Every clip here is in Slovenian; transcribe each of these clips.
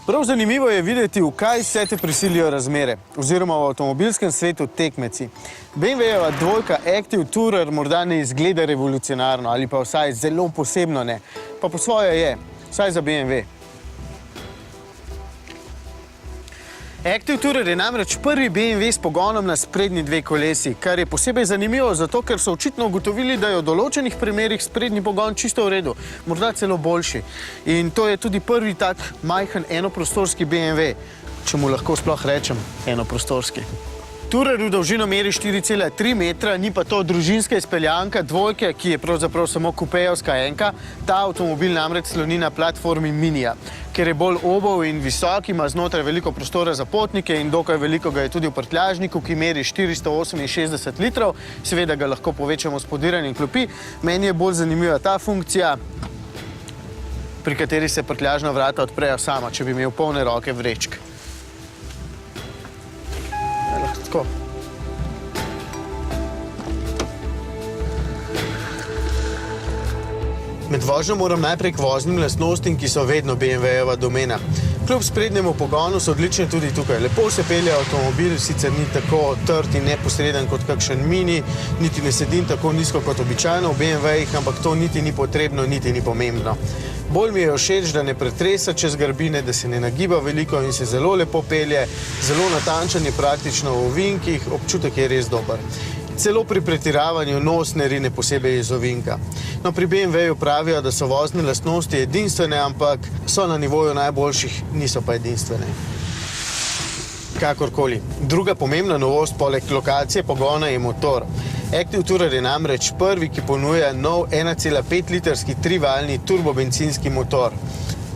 Prav zanimivo je videti, v kaj vse te prisilijo razmere, oziroma v avtomobilskem svetu tekmeci. BMW-jeva dvojka Active Tourer morda ne izgleda revolucionarno ali pa vsaj zelo posebno ne, pa po svoje je, vsaj za BMW. Active Tourer je namreč prvi BMW s pogonom na sprednji dve kolesi, kar je posebej zanimivo zato, ker so očitno ugotovili, da je v določenih primerih sprednji pogon čisto v redu, morda celo boljši. In to je tudi prvi tak majhen enoprostorski BMW, če mu lahko sploh rečem enoprostorski. Tourer v dolžino meri 4,3 metra, ni pa to družinska izpeljanka dvojke, ki je pravzaprav samo kupejevska enka. Ta avtomobil namreč sloni na platformi Minija. Ker je bolj obol in visok, ima znotraj veliko prostora za potnike in dokaj veliko ga je tudi v prtljažniku, ki meri 468 litrov. Seveda ga lahko povečamo s podiranjem klopi. Meni je bolj zanimiva ta funkcija, pri kateri se prtljažna vrata odprejo sama, če bi imel polne roke vrečk. Tako. Med vožnjo moram najprej k voznim lastnostim, ki so vedno BMW-jeva domena. Kljub sprednjemu pogonu so odlične tudi tukaj. Lepo se pelje avtomobil, sicer ni tako trd in neposreden kot kakšen mini, niti ne sedim tako nizko kot običajno v BMW-jih, ampak to niti ni potrebno, niti ni pomembno. Bolj mi je všeč, da ne pretresa čez grbine, da se ne nagiba veliko in se zelo lepo pelje, zelo natančen je praktično v ovinkih, občutek je res dober. Celo pri pretiravanju nos ne rine posebej iz ovinka. No, pri BMW-ju pravijo, da so vozne lastnosti edinstvene, ampak so na nivoju najboljših, niso pa edinstvene. Kakorkoli. Druga pomembna novost poleg lokacije pogona je motor. Active Tourer je namreč prvi, ki ponuja nov 1,5-litrski trivaljni turbobencinski motor.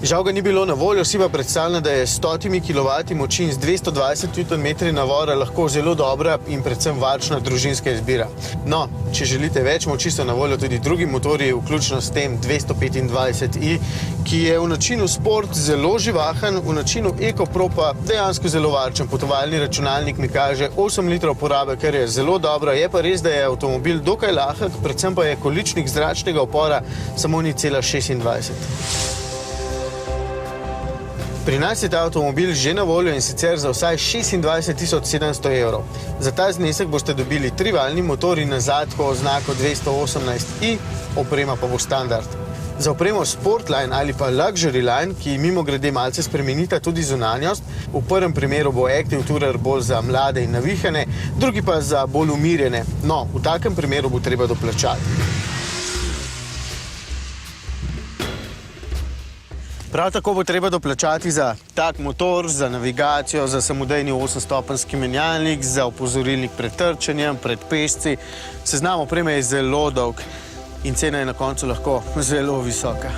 Žal ga ni bilo na voljo, si pa predstavljam, da je s 100 kW moči in z 220 Nm navora lahko zelo dobra in predvsem varčna družinska izbira. No, če želite več moči, so na voljo tudi drugi motorji, vključno s tem 225i, ki je v načinu sport zelo živahen, v načinu EcoPro pa dejansko zelo varčen. Potovalni računalnik mi kaže 8 litrov porabe, kar je zelo dobro. Je pa res, da je avtomobil dokaj lahek, predvsem pa je količnik zračnega upora samo 0,26. Pri nas je ta avtomobil že na voljo in sicer za vsaj 26 700 evrov. Za ta znesek boste dobili trivaljni motor in nazadko oznako 218i, oprema pa bo standard. Za opremo Sportline ali pa Luxury Line, ki mimogrede malce spremenita tudi zunanjost, v prvem primeru bo Active Tourer bolj za mlade in navihane, drugi pa za bolj umirjene. No, v takem primeru bo treba doplačati. Prav tako bo treba doplačati za tak motor, za navigacijo, za samodejni 8-stopenjski menjalnik, za opozorilnik pred trčenjem, pred pešci. Seznam opreme je zelo dolg in cena je na koncu lahko zelo visoka.